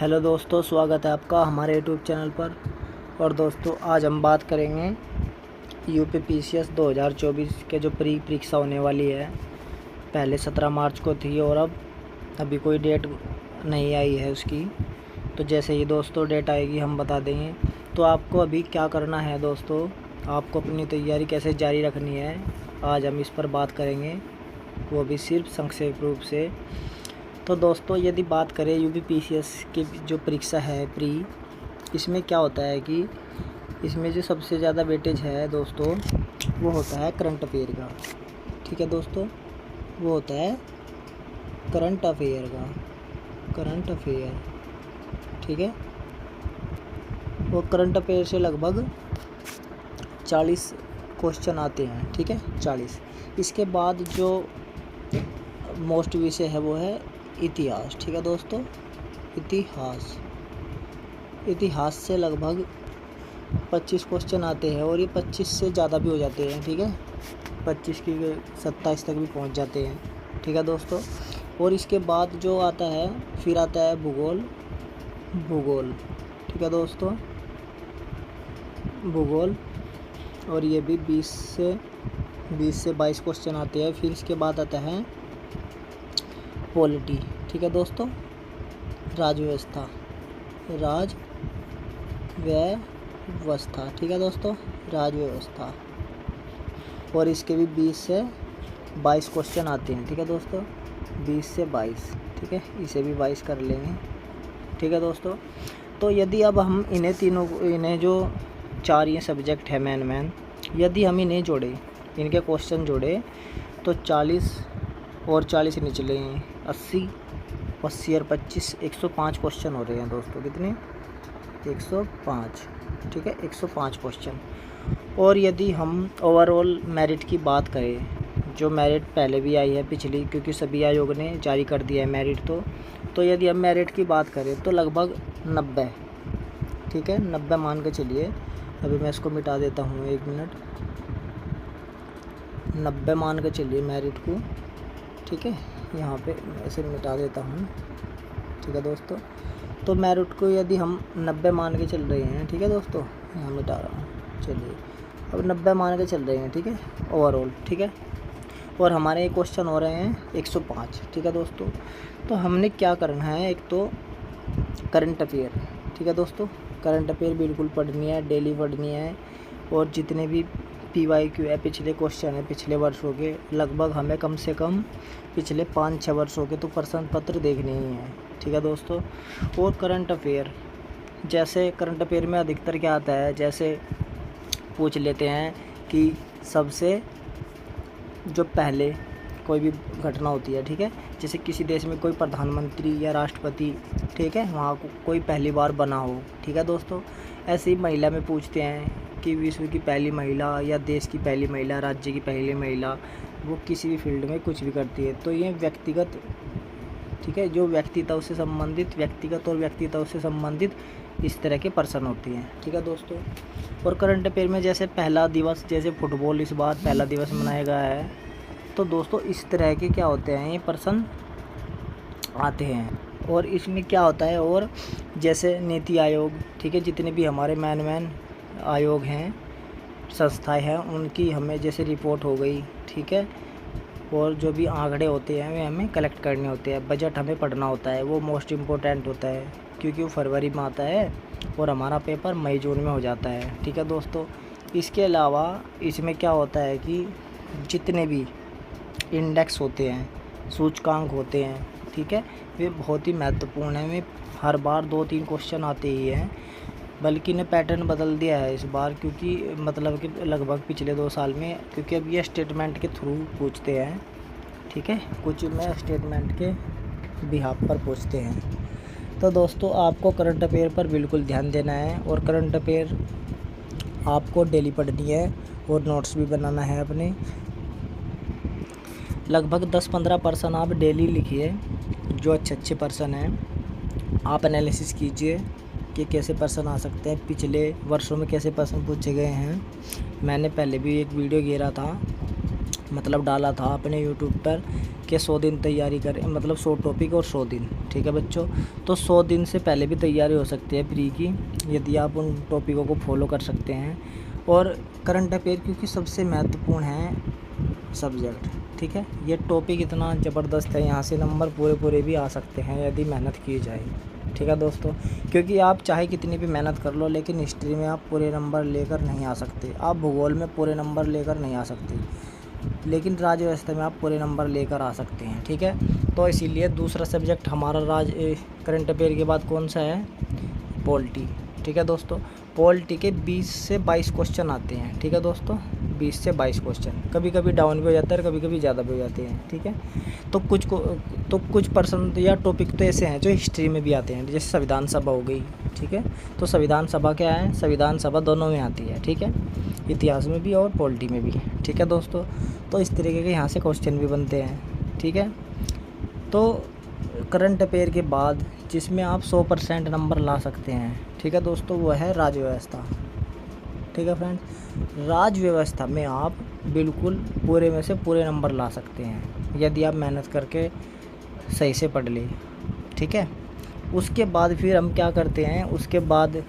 Hello दोस्तों, स्वागत है आपका हमारे यूट्यूब चैनल पर। और दोस्तों, आज हम बात करेंगे यूपीपीसीएस 2024 के जो परीक्षा होने वाली है। पहले 17 मार्च को थी और अब अभी कोई डेट नहीं आई है उसकी। तो जैसे ही दोस्तों डेट आएगी हम बता देंगे। तो आपको अभी क्या करना है दोस्तों, आपको अपनी तैयारी कैसे जारी रखनी है, आज हम इस पर बात करेंगे, वो भी सिर्फ संक्षेप रूप से। तो दोस्तों, यदि बात करें यूपीपीसीएस की जो परीक्षा है इसमें क्या होता है कि इसमें जो सबसे ज़्यादा वेटेज है दोस्तों, वो होता है करंट अफेयर का। ठीक है दोस्तों, वो होता है करंट अफेयर का, करंट अफेयर। ठीक है, वो करंट अफेयर से लगभग 40 क्वेश्चन आते हैं। ठीक है, 40। इसके बाद जो मोस्ट विषय है वो है इतिहास। ठीक है दोस्तों, इतिहास से लगभग 25 क्वेश्चन आते हैं और ये 25 से ज़्यादा भी हो जाते हैं। ठीक है, 25 की 27 तक भी पहुंच जाते हैं। ठीक है दोस्तों, और इसके बाद जो आता है फिर आता है भूगोल। ठीक है दोस्तों, भूगोल, और ये भी 20 से 22 क्वेश्चन आते हैं। फिर इसके बाद आता है पॉलिटी। ठीक है दोस्तों, राजव्यवस्था। ठीक है दोस्तों, राजव्यवस्था, और इसके भी 20 से 22 क्वेश्चन आते हैं। ठीक है दोस्तों, 20 से 22। ठीक है, इसे भी 22 कर लेंगे। ठीक है दोस्तों, तो यदि अब हम इन्हें जो 4 ये सब्जेक्ट है मेन, यदि हम इन्हें जोड़े, इनके क्वेश्चन जोड़े, तो 40 और 40 निचले 80 और 25 105 क्वेश्चन हो रहे हैं दोस्तों। कितने? 105। ठीक है, 105 क्वेश्चन। और यदि हम ओवरऑल मेरिट की बात करें, जो मेरिट पहले भी आई है पिछली, क्योंकि सभी आयोग ने जारी कर दिया है मेरिट, तो यदि हम मेरिट की बात करें तो लगभग 90। ठीक है, 90 मान के चलिए। अभी मैं इसको मिटा देता हूँ, 1 मिनट। 90 मान के चलिए मेरिट को। ठीक है, यहाँ पे ऐसे मिटा देता हूँ। ठीक है दोस्तों, तो मेरिट को यदि हम 90 मान के चल रहे हैं, ठीक है दोस्तों, यहाँ मिटा रहा हूँ। चलिए, अब 90 मान के चल रहे हैं। ठीक है, ओवरऑल। ठीक है, और हमारे क्वेश्चन हो रहे हैं 105। ठीक है दोस्तों, तो हमने क्या करना है, एक तो करंट अफेयर। ठीक है दोस्तों, करंट अफेयर बिल्कुल पढ़नी है, डेली पढ़नी है। और जितने भी PYQ है, पिछले क्वेश्चन है पिछले वर्षों के, लगभग हमें कम से कम पिछले 5-6 वर्षों के तो प्रश्न पत्र देखने ही हैं। ठीक है दोस्तों, और करंट अफेयर, जैसे करंट अफेयर में अधिकतर क्या आता है, जैसे पूछ लेते हैं कि सबसे जो पहले कोई भी घटना होती है, ठीक है, जैसे किसी देश में कोई प्रधानमंत्री या राष्ट्रपति, ठीक है, वहाँ कोई पहली बार बना हो। ठीक है दोस्तों, ऐसे ही महिला में पूछते हैं कि विश्व की पहली महिला या देश की पहली महिला, राज्य की पहली महिला, वो किसी भी फील्ड में कुछ भी करती है। तो ये व्यक्तिगत, ठीक है, जो व्यक्तित्व से संबंधित इस तरह के प्रश्न होते हैं। ठीक है दोस्तों, और करंट अफेयर में जैसे पहला दिवस, जैसे फुटबॉल इस बार पहला दिवस मनाया गया है, तो दोस्तों इस तरह के क्या होते हैं, ये प्रश्न आते हैं। और इसमें क्या होता है, और जैसे नीति आयोग, ठीक है, जितने भी हमारे मेन आयोग हैं, संस्थाएं हैं, उनकी हमें जैसे रिपोर्ट हो गई, ठीक है, और जो भी आंकड़े होते हैं वे हमें कलेक्ट करने होते हैं। बजट हमें पढ़ना होता है, वो मोस्ट इम्पोर्टेंट होता है, क्योंकि वो फरवरी में आता है और हमारा पेपर मई जून में हो जाता है। ठीक है दोस्तों, इसके अलावा इसमें क्या होता है कि जितने भी इंडेक्स होते हैं, सूचकांक होते हैं, ठीक है, वे बहुत ही महत्वपूर्ण हैं। वे हर बार 2-3 क्वेश्चन आते ही हैं, बल्कि ने पैटर्न बदल दिया है इस बार, क्योंकि मतलब कि लगभग पिछले 2 साल में, क्योंकि अब ये स्टेटमेंट के थ्रू पूछते हैं। ठीक है, कुछ में स्टेटमेंट के बिहाफ पर पूछते हैं। तो दोस्तों, आपको करंट अफेयर पर बिल्कुल ध्यान देना है, और करंट अफेयर आपको डेली पढ़नी है और नोट्स भी बनाना है अपने। लगभग 10-15 प्रश्न आप डेली लिखिए, जो अच्छे प्रश्न हैं। आप एनालिसिस कीजिए कि कैसे प्रश्न आ सकते हैं, पिछले वर्षों में कैसे प्रश्न पूछे गए हैं। मैंने पहले भी एक वीडियो घेरा था, मतलब डाला था अपने यूट्यूब पर, कि 100 दिन तैयारी करें, मतलब 100 टॉपिक और 100 दिन, ठीक है बच्चों। तो 100 दिन से पहले भी तैयारी हो सकती है प्री की, यदि आप उन टॉपिकों को फॉलो कर सकते हैं। और करंट अफेयर क्योंकि सबसे महत्वपूर्ण है सब्जेक्ट, ठीक है। ये टॉपिक इतना ज़बरदस्त है, यहाँ से नंबर पूरे भी आ सकते हैं यदि मेहनत की जाए, ठीक है दोस्तों। क्योंकि आप चाहे कितनी भी मेहनत कर लो, लेकिन हिस्ट्री में आप पूरे नंबर लेकर नहीं आ सकते, आप भूगोल में पूरे नंबर लेकर नहीं आ सकते, लेकिन राज्य व्यवस्था में आप पूरे नंबर लेकर आ सकते हैं, ठीक है। तो इसीलिए दूसरा सब्जेक्ट हमारा करंट अफेयर के बाद कौन सा है, पॉलिटी, ठीक है दोस्तों। पॉलिटी के 20 से 22 क्वेश्चन आते हैं, ठीक है दोस्तों, 20 से 22 क्वेश्चन, कभी कभी डाउन भी हो जाता है, कभी कभी ज़्यादा भी हो जाते हैं, ठीक है। तो कुछ परसेंट या टॉपिक तो ऐसे हैं जो हिस्ट्री में भी आते हैं, जैसे संविधान सभा हो गई, ठीक है। तो संविधान सभा क्या है, संविधान सभा दोनों में आती है, ठीक है, इतिहास में भी और पॉलिटी में भी, ठीक है दोस्तों। तो इस तरीके के यहाँ से क्वेश्चन भी बनते हैं, ठीक है। तो करंट अफेयर के बाद जिसमें आप 100% नंबर ला सकते हैं, ठीक है दोस्तों, वो है राज्य व्यवस्था, ठीक है फ्रेंड्स। राज्य व्यवस्था में आप बिल्कुल पूरे में से पूरे नंबर ला सकते हैं यदि आप मेहनत करके सही से पढ़ लें, ठीक है। उसके बाद फिर हम क्या करते हैं, उसके बाद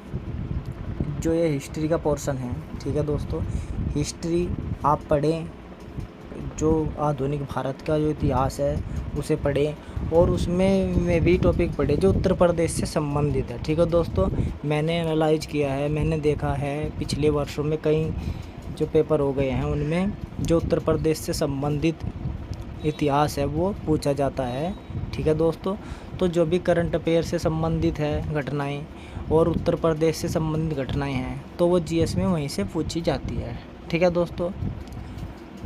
जो ये हिस्ट्री का पोर्शन है, ठीक है दोस्तों, हिस्ट्री आप पढ़ें, जो आधुनिक भारत का जो इतिहास है उसे पढ़ें, और उसमें भी टॉपिक पढ़ें जो उत्तर प्रदेश से संबंधित है, ठीक है दोस्तों। मैंने एनालाइज किया है, मैंने देखा है पिछले वर्षों में कई जो पेपर हो गए हैं उनमें जो उत्तर प्रदेश से संबंधित इतिहास है वो पूछा जाता है, ठीक है दोस्तों। तो जो भी करंट अफेयर से संबंधित है घटनाएं और उत्तर प्रदेश से संबंधित घटनाएं हैं तो वो जीएस में वहीं से पूछी जाती है, ठीक है दोस्तों।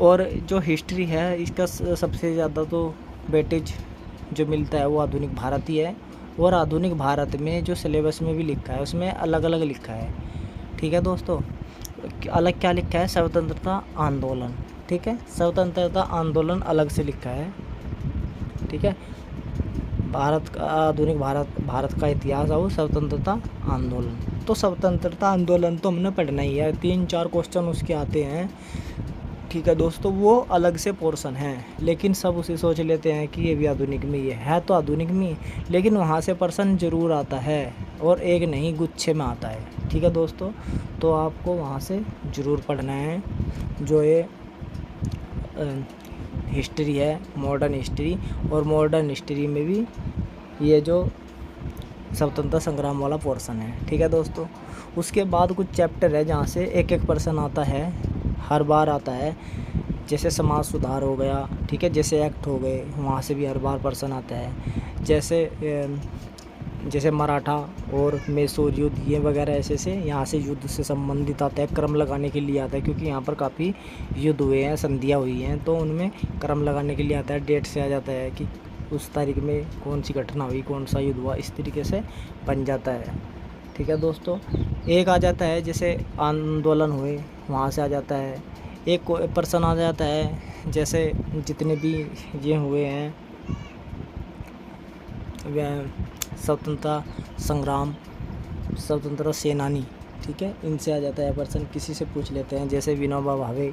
और जो हिस्ट्री है इसका सबसे ज़्यादा तो वेटेज जो मिलता है वो आधुनिक भारत ही है, और आधुनिक भारत में जो सिलेबस में भी लिखा है उसमें अलग अलग लिखा है, ठीक है दोस्तों। अलग क्या लिखा है, स्वतंत्रता आंदोलन, ठीक है, स्वतंत्रता आंदोलन अलग से लिखा है, ठीक है। भारत का आधुनिक भारत का इतिहास और स्वतंत्रता आंदोलन, तो स्वतंत्रता आंदोलन तो हमने पढ़ना ही है, 3-4 क्वेश्चन उसके आते हैं, ठीक है दोस्तों। वो अलग से पोर्शन है, लेकिन सब उसे सोच लेते हैं कि ये भी आधुनिक में ही है तो आधुनिक में, लेकिन वहाँ से पर्सन ज़रूर आता है, और एक नहीं गुच्छे में आता है, ठीक है दोस्तों। तो आपको वहाँ से ज़रूर पढ़ना है जो ये हिस्ट्री है, मॉडर्न हिस्ट्री, और मॉडर्न हिस्ट्री में भी ये जो स्वतंत्रता संग्राम वाला पोर्शन है, ठीक है दोस्तों। उसके बाद कुछ चैप्टर है जहाँ से एक पर्सन आता है, हर बार आता है, जैसे समाज सुधार हो गया, ठीक है, जैसे एक्ट हो गए वहाँ से भी हर बार पर्सन आता है, जैसे मराठा और मैसूर युद्ध ये वगैरह ऐसे यहाँ से युद्ध से संबंधित आता है, क्रम लगाने के लिए आता है, क्योंकि यहाँ पर काफ़ी युद्ध हुए हैं, संधियाँ हुई हैं, तो उनमें क्रम लगाने के लिए आता है, डेट से आ जाता है कि उस तारीख में कौन सी घटना हुई, कौन सा युद्ध हुआ, इस तरीके से बन जाता है, ठीक है दोस्तों। एक आ जाता है जैसे आंदोलन हुए वहाँ से आ जाता है, एक पर्सन आ जाता है जैसे जितने भी ये हुए हैं स्वतंत्रता संग्राम, स्वतंत्रता सेनानी, ठीक है, इनसे आ जाता है पर्सन। किसी से पूछ लेते हैं जैसे विनोबा भावे,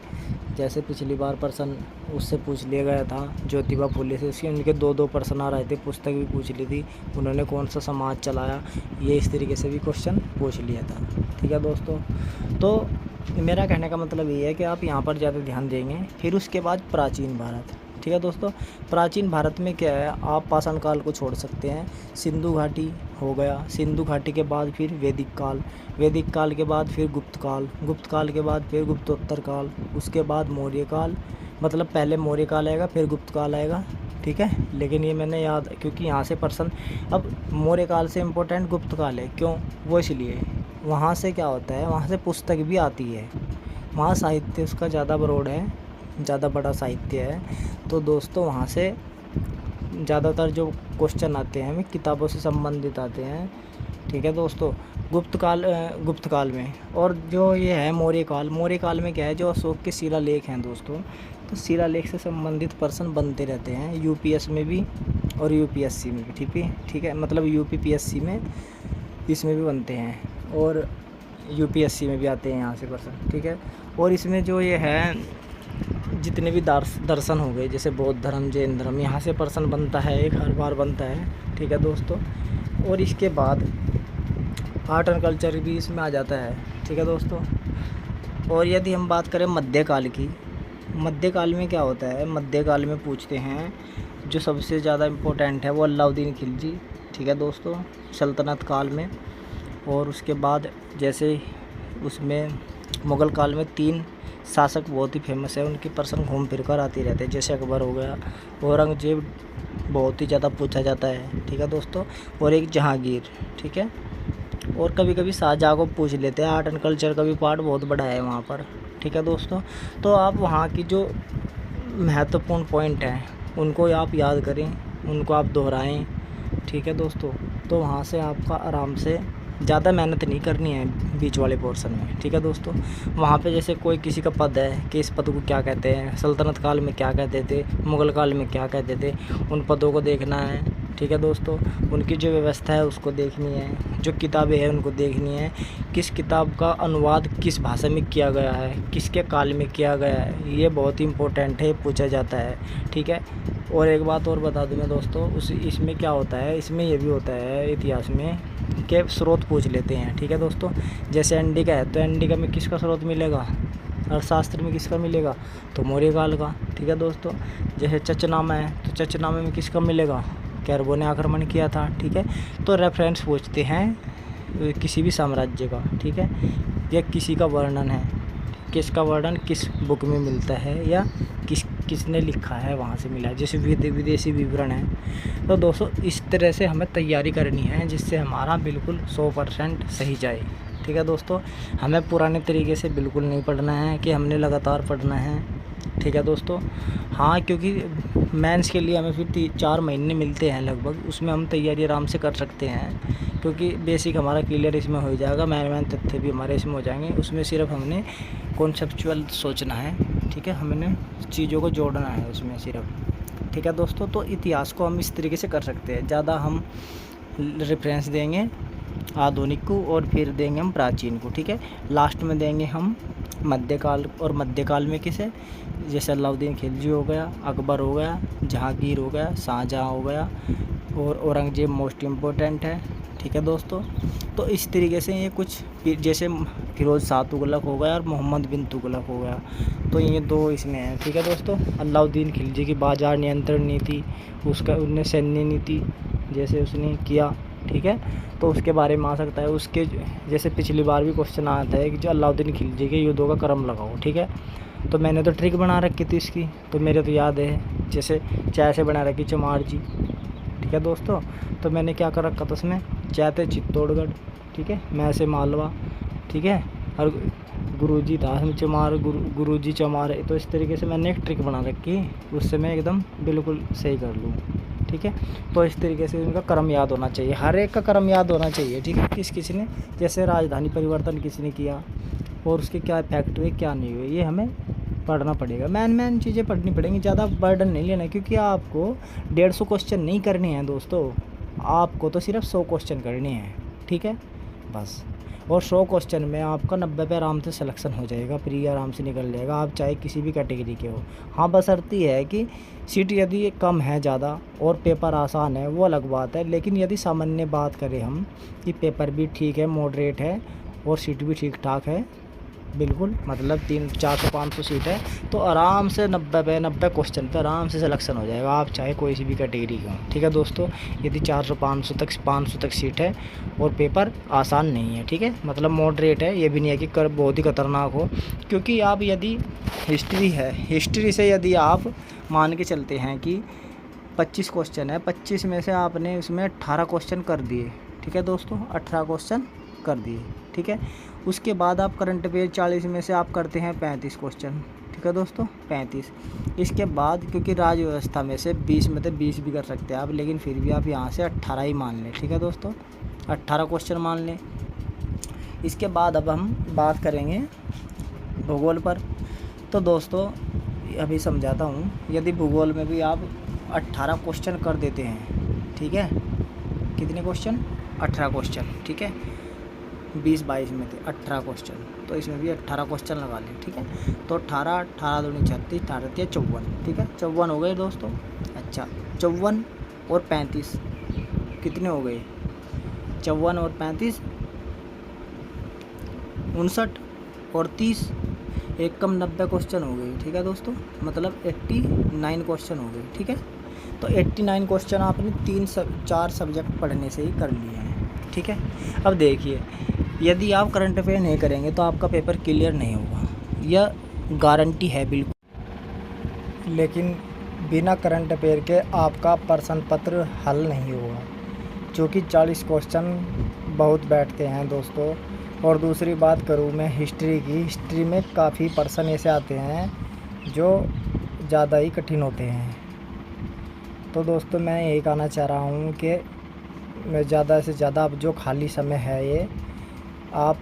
जैसे पिछली बार पर्सन उससे पूछ लिया गया था, ज्योतिबा फुले से, उसके उनके 2-2 पर्सन आ रहे थे, पुस्तक भी पूछ ली थी, उन्होंने कौन सा समाज चलाया, ये इस तरीके से भी क्वेश्चन पूछ लिया था, ठीक है दोस्तों। तो मेरा कहने का मतलब ये है कि आप यहाँ पर ज़्यादा ध्यान देंगे। फिर उसके बाद प्राचीन भारत, ठीक है दोस्तों। प्राचीन भारत में क्या है, आप पाषाण काल को छोड़ सकते हैं, सिंधु घाटी हो गया, सिंधु घाटी के बाद फिर वैदिक काल, वैदिक काल के बाद फिर गुप्त काल, गुप्त काल के बाद फिर गुप्तोत्तर काल, उसके बाद मौर्य काल, मतलब पहले मौर्य काल आएगा फिर गुप्त काल आएगा, ठीक है। लेकिन ये मैंने याद, क्योंकि यहाँ से पर्सन, अब मौर्य काल से इम्पोर्टेंट गुप्त काल है, क्यों, वो इसलिए वहाँ से क्या होता है, वहाँ से पुस्तक भी आती है, वहाँ साहित्य उसका ज़्यादा ब्रॉड है, ज़्यादा बड़ा साहित्य है, तो दोस्तों वहाँ से ज़्यादातर जो क्वेश्चन आते हैं वे किताबों से संबंधित आते हैं, ठीक है दोस्तों। गुप्त काल में, और जो ये है मौर्य काल में क्या है, जो अशोक के शिलालेख हैं दोस्तों, तो शिलालेख से संबंधित पर्सन बनते रहते हैं यूपीएस में भी और यूपीएससी में भी, ठीक है, मतलब यूपीपीएससी में इसमें भी बनते हैं और यूपीएससी में भी आते हैं यहाँ से पर्सन, ठीक है। और इसमें जो ये है जितने भी दर्शन हो गए, जैसे बौद्ध धर्म, जैन धर्म, यहाँ से प्रश्न बनता है, एक हर बार बनता है। ठीक है दोस्तों, और इसके बाद आर्ट एंड कल्चर भी इसमें आ जाता है। ठीक है दोस्तों, और यदि हम बात करें मध्यकाल की, मध्यकाल में क्या होता है, मध्यकाल में पूछते हैं जो सबसे ज़्यादा इम्पोर्टेंट है वो अलाउद्दीन खिलजी। ठीक है दोस्तों, सल्तनत काल में। और उसके बाद जैसे उसमें मुग़ल काल में 3 शासक बहुत ही फेमस है, उनकी प्रश्न घूम फिर कर आती रहते हैं, जैसे अकबर हो गया, औरंगजेब बहुत ही ज़्यादा पूछा जाता है। ठीक है दोस्तों, और एक जहांगीर। ठीक है, और कभी कभी शाहजहाँ को पूछ लेते हैं। आर्ट एंड कल्चर का भी पार्ट बहुत बड़ा है वहाँ पर। ठीक है दोस्तों, तो आप वहाँ की जो महत्वपूर्ण पॉइंट हैं उनको आप याद करें, उनको आप दोहराएं। ठीक है दोस्तों, तो वहाँ से आपका आराम से ज़्यादा मेहनत नहीं करनी है बीच वाले पोर्शन में। ठीक है दोस्तों, वहाँ पे जैसे कोई किसी का पद है कि इस पद को क्या कहते हैं, सल्तनत काल में क्या कहते थे, मुग़ल काल में क्या कहते थे, उन पदों को देखना है। ठीक है दोस्तों, उनकी जो व्यवस्था है उसको देखनी है, जो किताबें हैं उनको देखनी है, किस किताब का अनुवाद किस भाषा में किया गया है, किसके काल में किया गया है, ये बहुत ही इम्पोर्टेंट है, पूछा जाता है। ठीक है, और एक बात और बता दूं मैं दोस्तों, इसमें क्या होता है, इसमें ये भी होता है इतिहास में कि स्रोत पूछ लेते हैं। ठीक है दोस्तों, जैसे अंडिका है तो अंडिका में किसका स्रोत मिलेगा, अर्थशास्त्र में किसका मिलेगा, तो मौर्य काल का। ठीक है दोस्तों, जैसे चचनामा है तो चचनामे में किसका मिलेगा, कैरबों ने आक्रमण किया था। ठीक है, तो रेफरेंस पूछते हैं किसी भी साम्राज्य का। ठीक है, या किसी का वर्णन है, किसका वर्णन किस बुक में मिलता है या किसने लिखा है, वहाँ से मिला है, जैसे विदेशी विवरण है। तो दोस्तों इस तरह से हमें तैयारी करनी है जिससे हमारा बिल्कुल 100% सही जाए। ठीक है दोस्तों, हमें पुराने तरीके से बिल्कुल नहीं पढ़ना है कि हमने लगातार पढ़ना है। ठीक है दोस्तों, हाँ, क्योंकि मेंस के लिए हमें फिर 4 महीने मिलते हैं लगभग, उसमें हम तैयारी आराम से कर सकते हैं, क्योंकि बेसिक हमारा क्लियर इसमें हो जाएगा, मेन तथ्य भी हमारे इसमें हो जाएंगे। उसमें सिर्फ हमने कॉन्सेप्चुअल सोचना है। ठीक है, हमने चीज़ों को जोड़ना है उसमें सिर्फ। ठीक है दोस्तों, तो इतिहास को हम इस तरीके से कर सकते हैं, ज़्यादा हम रेफरेंस देंगे आधुनिक को और फिर देंगे हम प्राचीन को। ठीक है, लास्ट में देंगे हम मध्यकाल, और मध्यकाल में किसे, जैसे अलाउद्दीन खिलजी हो गया, अकबर हो गया, जहांगीर हो गया, शाहजहाँ हो गया, और औरंगजेब मोस्ट इम्पोर्टेंट है। ठीक है दोस्तों, तो इस तरीके से ये कुछ, जैसे फिरोज़ शाह तुगलक हो गया और मोहम्मद बिन तुगलक हो गया, तो ये 2 इसमें हैं। ठीक है दोस्तों, अलाउद्दीन खिलजी की बाज़ार नियंत्रण नीति, उसका उनने सैन्य नीति जैसे उसने किया। ठीक है, तो उसके बारे में आ सकता है। उसके जैसे पिछली बार भी क्वेश्चन आता है कि जो अलाउद्दीन खिलजी के युद्धों का क्रम लगाओ। ठीक है, तो मैंने तो ट्रिक बना रखी थी इसकी, तो मेरे तो याद है, जैसे चाय से बना रखी चमार जी। ठीक है दोस्तों, तो मैंने क्या कर रखा था उसमें, चाय थे चित्तौड़गढ़, ठीक है, मैं से मालवा। ठीक है, और गुरुजी था चमार, गुरुजी चमार, तो इस तरीके से मैंने एक ट्रिक बना रखी, उससे मैं एकदम बिल्कुल सही कर लूँ। ठीक है, तो इस तरीके से उनका क्रम याद होना चाहिए, हर एक का क्रम याद होना चाहिए। ठीक है, किसी ने जैसे राजधानी परिवर्तन किसी ने किया और उसके क्या इफेक्ट हुए क्या नहीं हुए, ये हमें पढ़ना पड़ेगा। मेन चीज़ें पढ़नी पड़ेंगी, ज़्यादा बर्डन नहीं लेना, क्योंकि आपको 150 क्वेश्चन नहीं करने हैं दोस्तों, आपको तो सिर्फ 100 क्वेश्चन करने हैं। ठीक है बस, और 100 क्वेश्चन में आपका 90 पे आराम से सिलेक्शन हो जाएगा, प्री आराम से निकल जाएगा, आप चाहे किसी भी कैटेगरी के हो। हाँ, बशर्ते है कि सीट यदि कम है ज़्यादा और पेपर आसान है वो अलग बात है, लेकिन यदि सामान्य बात करें हम कि पेपर भी ठीक है, मॉडरेट है और सीट भी ठीक ठाक है, बिल्कुल मतलब 400-500 सीट है, तो आराम से 90 क्वेश्चन पे आराम से सिलेक्शन हो जाएगा, आप चाहे कोई सी भी कैटेगरी के हो। ठीक है दोस्तों, यदि 400-500 तक सीट है और पेपर आसान नहीं है, ठीक है, मतलब मॉडरेट है, ये भी नहीं है कि बहुत ही खतरनाक हो। क्योंकि आप यदि हिस्ट्री है, हिस्ट्री से यदि आप मान के चलते हैं कि 25 क्वेश्चन है, 25 में से आपने उसमें 18 क्वेश्चन कर दिए, ठीक है दोस्तों, 18 क्वेश्चन कर दिए। ठीक है, उसके बाद आप करंट अफेयर 40 में से आप करते हैं 35 क्वेश्चन। ठीक है दोस्तों, 35। इसके बाद क्योंकि राज व्यवस्था में से 20 में से 20 भी कर सकते हैं आप, लेकिन फिर भी आप यहाँ से 18 ही मान लें। ठीक है दोस्तों, 18 क्वेश्चन मान लें। इसके बाद अब हम बात करेंगे भूगोल पर। तो दोस्तों अभी समझाता हूँ, यदि भूगोल में भी आप 18 क्वेश्चन कर देते हैं, ठीक है, कितने क्वेश्चन, 18 क्वेश्चन, ठीक है, 20-22 में थे 18 क्वेश्चन, तो इसमें भी 18 क्वेश्चन लगा लें, ठीक है। तो 18 दूनी 36, 18 54, ठीक है, 54 हो गए दोस्तों। अच्छा, 54 और 35 कितने हो गए? 54 और 35 59 और 30, एक कम 90 क्वेश्चन हो गए, ठीक है दोस्तों, मतलब 89 क्वेश्चन हो गए, ठीक है। तो 89 क्वेश्चन आपने 4 सब्जेक्ट पढ़ने से ही कर लिए हैं, ठीक है। अब देखिए, यदि आप करंट अफेयर नहीं करेंगे तो आपका पेपर क्लियर नहीं होगा, यह गारंटी है बिल्कुल। लेकिन बिना करंट अफेयर के आपका प्रश्न पत्र हल नहीं होगा, क्योंकि 40 क्वेश्चन बहुत बैठते हैं दोस्तों। और दूसरी बात करूँ मैं हिस्ट्री की, हिस्ट्री में काफ़ी प्रश्न ऐसे आते हैं जो ज़्यादा ही कठिन होते हैं। तो दोस्तों मैं यही कहना चाह रहा हूँ कि ज़्यादा से ज़्यादा अब जो खाली समय है ये आप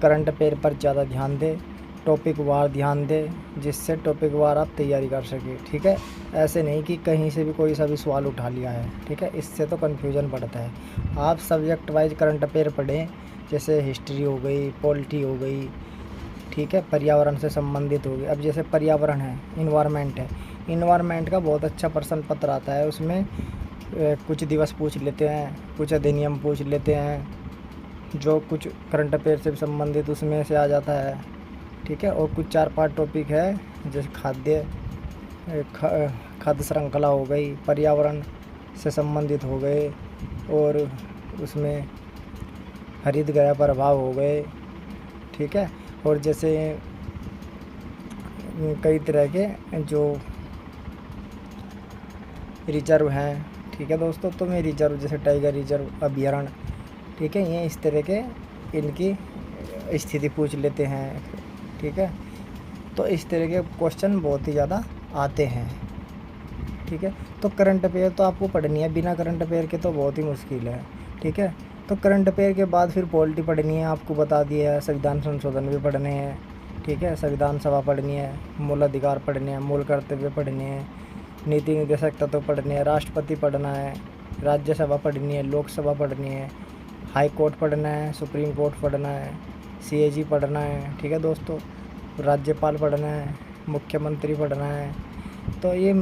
करंट अफेयर पर ज़्यादा ध्यान दें, टॉपिक वार ध्यान दें, जिससे टॉपिक वार आप तैयारी कर सकें, ठीक है। ऐसे नहीं कि कहीं से भी कोई सा भी सवाल उठा लिया है, ठीक है, इससे तो कन्फ्यूज़न बढ़ता है। आप सब्जेक्ट वाइज करंट अफेयर पढ़ें, जैसे हिस्ट्री हो गई, पॉलिटी हो गई, ठीक है, पर्यावरण से संबंधित हो गई। अब जैसे पर्यावरण है, इन्वायरमेंट है, इन्वायरमेंट का बहुत अच्छा प्रश्न पत्र आता है, उसमें कुछ दिवस पूछ लेते हैं, कुछ अधिनियम पूछ लेते हैं, जो कुछ करंट अफेयर से संबंधित उसमें से आ जाता है, ठीक है। और कुछ 4-5 टॉपिक है, जैसे खाद्य श्रृंखला हो गई, पर्यावरण से संबंधित हो गए, और उसमें हरित गृह प्रभाव हो गए, ठीक है। और जैसे कई तरह के जो रिजर्व हैं, ठीक है दोस्तों, तो मैं रिजर्व जैसे टाइगर रिजर्व अभयारण्य, ठीक है, ये इस तरह के इनकी स्थिति पूछ लेते हैं, ठीक है। तो इस तरह के क्वेश्चन बहुत ही ज़्यादा आते हैं, ठीक है। तो करंट अफेयर तो आपको पढ़नी है, बिना करंट अफेयर के तो बहुत ही मुश्किल है, ठीक है। तो करंट अफेयर के बाद फिर पॉलिटी पढ़नी है, आपको बता दिया है, संविधान संशोधन भी पढ़ने हैं, ठीक है, संविधान सभा पढ़नी है, मूल अधिकार पढ़ने हैं, मूल कर्तव्य पढ़ने हैं, नीति निर्देशक तत्व पढ़ने हैं, राष्ट्रपति पढ़ना है, राज्यसभा पढ़नी है, लोकसभा पढ़नी है, हाई कोर्ट पढ़ना है, सुप्रीम कोर्ट पढ़ना है, CAG पढ़ना है, ठीक है दोस्तों, राज्यपाल पढ़ना है, मुख्यमंत्री पढ़ना है। तो ये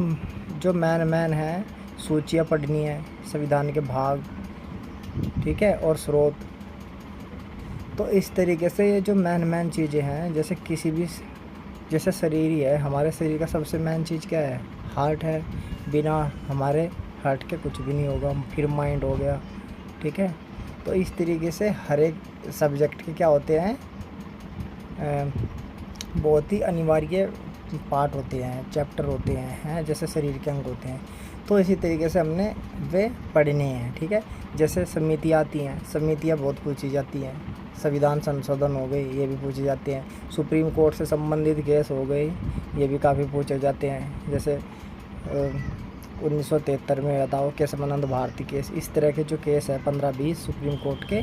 जो मैन है, सूचियाँ पढ़नी है, संविधान के भाग, ठीक है, और स्रोत। तो इस तरीके से ये जो मैन चीज़ें हैं, जैसे किसी भी, जैसे शरीर ही है, हमारे शरीर का सबसे मेन चीज़ क्या है? हार्ट है। बिना हमारे हार्ट के कुछ भी नहीं होगा। फिर माइंड हो गया, ठीक है। तो इस तरीके से हर एक सब्जेक्ट के क्या होते हैं, बहुत ही अनिवार्य पार्ट होते हैं, चैप्टर होते हैं, जैसे शरीर के अंग होते हैं। तो इसी तरीके से हमने वे पढ़ने हैं, ठीक है। जैसे समितियाँ आती हैं, समितियाँ बहुत पूछी जाती हैं, संविधान संशोधन हो गई, ये भी पूछे जाते हैं। सुप्रीम कोर्ट से संबंधित केस हो गई, ये भी काफ़ी पूछे जाते हैं। जैसे 1973 में बताओ केशवानंद भारती केस, इस तरह के जो केस है 15-20 सुप्रीम कोर्ट के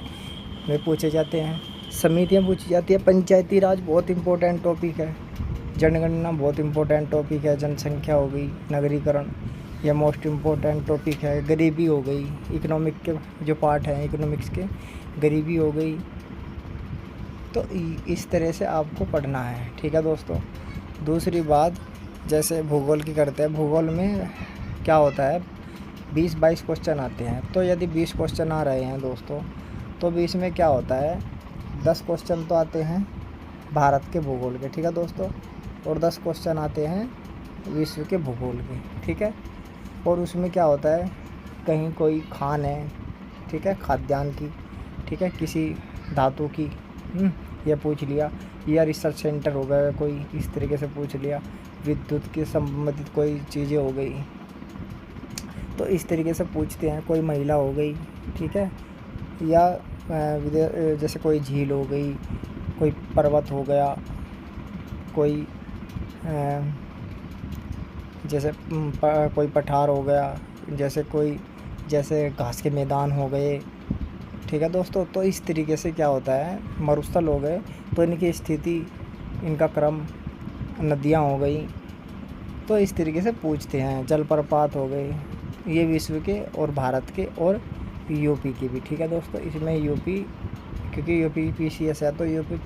में पूछे जाते हैं। समितियाँ पूछी जाती है। पंचायती राज बहुत इम्पोर्टेंट टॉपिक है। जनगणना बहुत इम्पोर्टेंट टॉपिक है। जनसंख्या हो गई, नगरीकरण, यह मोस्ट इम्पोर्टेंट टॉपिक है। गरीबी हो गई, इकोनॉमिक के जो पार्ट हैं इकोनॉमिक्स के, गरीबी हो गई। तो इस तरह से आपको पढ़ना है, ठीक है दोस्तों। दूसरी बात, जैसे भूगोल की करते हैं, भूगोल में क्या होता है 20-22 क्वेश्चन आते हैं। तो यदि 20 क्वेश्चन आ रहे हैं दोस्तों, तो 20 में क्या होता है 10 क्वेश्चन तो आते हैं भारत के भूगोल के, ठीक है दोस्तों, और 10 क्वेश्चन आते हैं विश्व के भूगोल के, ठीक है। और उसमें क्या होता है, कहीं कोई खान है, ठीक है, खाद्यान्न की, ठीक है, किसी धातु की, यह पूछ लिया, या रिसर्च सेंटर हो गया कोई, इस तरीके से पूछ लिया, विद्युत के संबंधित कोई चीज़ें हो गई, तो इस तरीके से पूछते हैं। कोई महिला हो गई, ठीक है, या जैसे कोई झील हो गई, कोई पर्वत हो गया, कोई जैसे कोई पठार हो गया, जैसे घास के मैदान हो गए, ठीक है दोस्तों। तो इस तरीके से क्या होता है, मरुस्थल हो गए, तो इनकी स्थिति, इनका क्रम, नदियाँ हो गई, तो इस तरीके से पूछते हैं। जलप्रपात हो गए, ये विश्व के और भारत के और यूपी के भी, ठीक है दोस्तों। इसमें यूपी क्योंकि UPPCS है तो यूपी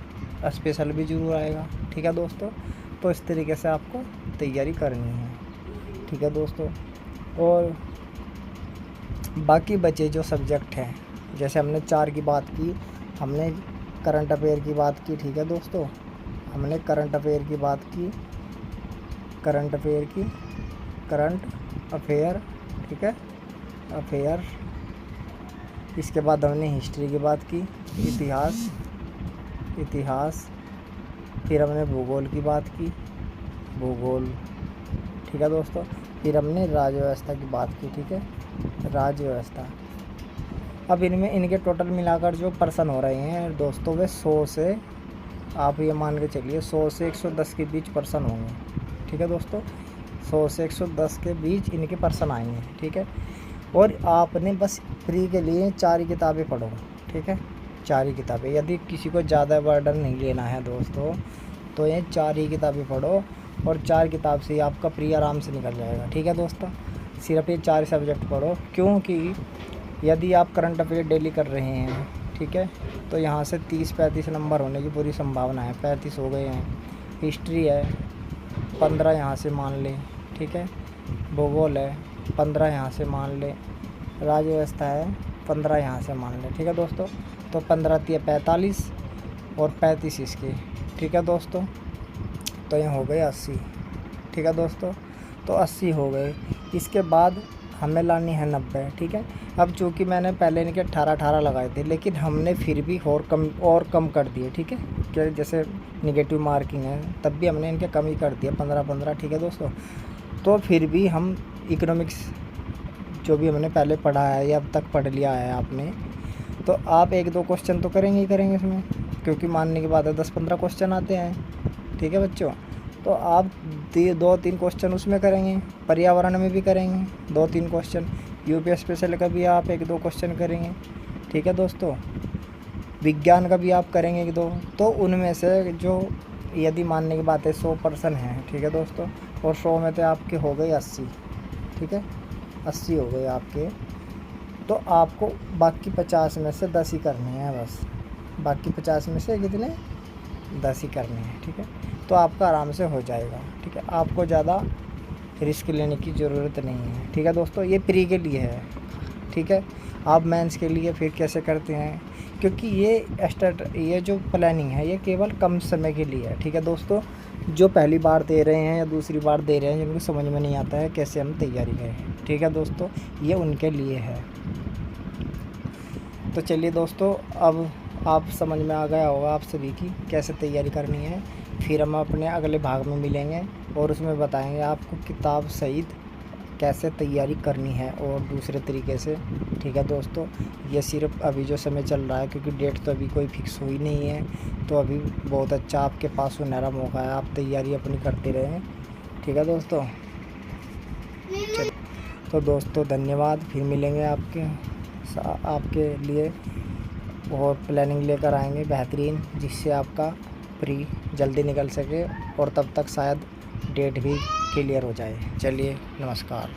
स्पेशल भी जरूर आएगा। ठीक है दोस्तों, तो इस तरीके से आपको तैयारी करनी है। ठीक है दोस्तों, और बाकी बचे जो सब्जेक्ट हैं, जैसे हमने 4 की बात की, हमने करंट अफेयर की बात की। ठीक है दोस्तों, हमने करंट अफेयर की बात की, करंट अफेयर, ठीक है, अफेयर। इसके बाद हमने हिस्ट्री की बात की, इतिहास। फिर हमने भूगोल की बात की, भूगोल। ठीक है दोस्तों, फिर हमने राज्य व्यवस्था की बात की। ठीक है, राज्य व्यवस्था। अब इनमें इनके टोटल मिलाकर जो पर्सन हो रहे हैं दोस्तों, वे 100 से, आप ये मान के चलिए 100 से 110 के बीच पर्सन होंगे। ठीक है दोस्तों, 100 से 110 के बीच इनके पर्सन आएंगे। ठीक है, और आपने बस फ्री के लिए 4 ही किताबें पढ़ो। ठीक है, 4 ही किताबें। यदि किसी को ज़्यादा बर्डन नहीं लेना है दोस्तों, तो ये 4 ही किताबें पढ़ो, और 4 किताब से ही आपका प्री आराम से निकल जाएगा। ठीक है दोस्तों, सिर्फ ये 4 सब्जेक्ट पढ़ो, क्योंकि यदि आप करंट अफेयर डेली कर रहे हैं, ठीक है, तो यहाँ से 30-35 नंबर होने की पूरी संभावना है। 35 हो गए हैं। हिस्ट्री है 15 यहाँ से मान लें। ठीक है, भूगोल है 15 यहाँ से मान लें, राज्य व्यवस्था है 15 यहाँ से मान लें। ठीक है दोस्तों, तो 15 × 45 और 35 इसके। ठीक है दोस्तों, तो ये हो गए 80। ठीक है दोस्तों, तो 80 हो गए। इसके बाद हमें लानी है 90। ठीक है, अब चूँकि मैंने पहले इनके 18 लगाए थे, लेकिन हमने फिर भी और कम कर दिए। ठीक है, कि जैसे निगेटिव मार्किंग है तब भी हमने इनके कम ही कर दिया, 15-15। ठीक है दोस्तों, तो फिर भी हम इकोनॉमिक्स जो भी हमने पहले पढ़ा है या अब तक पढ़ लिया है आपने, तो आप 1-2 क्वेश्चन तो करेंगे ही करेंगे इसमें, क्योंकि मानने की बात है 10-15 क्वेश्चन आते हैं। ठीक है बच्चों, तो आप 2-3 क्वेश्चन उसमें करेंगे, पर्यावरण में भी करेंगे 2-3 क्वेश्चन, यूपी स्पेशल का भी आप 1-2 क्वेश्चन करेंगे। ठीक है दोस्तों, विज्ञान का भी आप करेंगे 1-2। तो उनमें से जो, यदि मानने की बात है 100% है, ठीक है दोस्तों, और 100 में तो आपके हो गए 80। ठीक है, 80 हो गए आपके, तो आपको बाकी 50 में से 10 ही करने हैं बस। बाकी 50 में से कितने, 10 ही करने हैं। ठीक है, तो आपका आराम से हो जाएगा। ठीक है, आपको ज़्यादा रिस्क लेने की ज़रूरत नहीं है। ठीक है दोस्तों, ये प्री के लिए है। ठीक है, आप मेंस के लिए फिर कैसे करते हैं, क्योंकि ये जो प्लानिंग है ये केवल कम समय के लिए है। ठीक है दोस्तों, जो पहली बार दे रहे हैं या दूसरी बार दे रहे हैं, जिनको समझ में नहीं आता है कैसे हम तैयारी करें, ठीक है दोस्तों, ये उनके लिए है। तो चलिए दोस्तों, अब आप समझ में आ गया होगा आप सभी की कैसे तैयारी करनी है। फिर हम अपने अगले भाग में मिलेंगे और उसमें बताएंगे आपको किताब सहित कैसे तैयारी करनी है और दूसरे तरीके से। ठीक है दोस्तों, ये सिर्फ अभी जो समय चल रहा है, क्योंकि डेट तो अभी कोई फिक्स हुई नहीं है, तो अभी बहुत अच्छा आपके पास सुनहरा मौका है, आप तैयारी अपनी करते रहें। ठीक है दोस्तों, तो दोस्तों धन्यवाद। फिर मिलेंगे आपके लिए और प्लानिंग लेकर आएंगे बेहतरीन, जिससे आपका प्री जल्दी निकल सके और तब तक शायद डेट भी क्लियर हो जाए। चलिए, नमस्कार।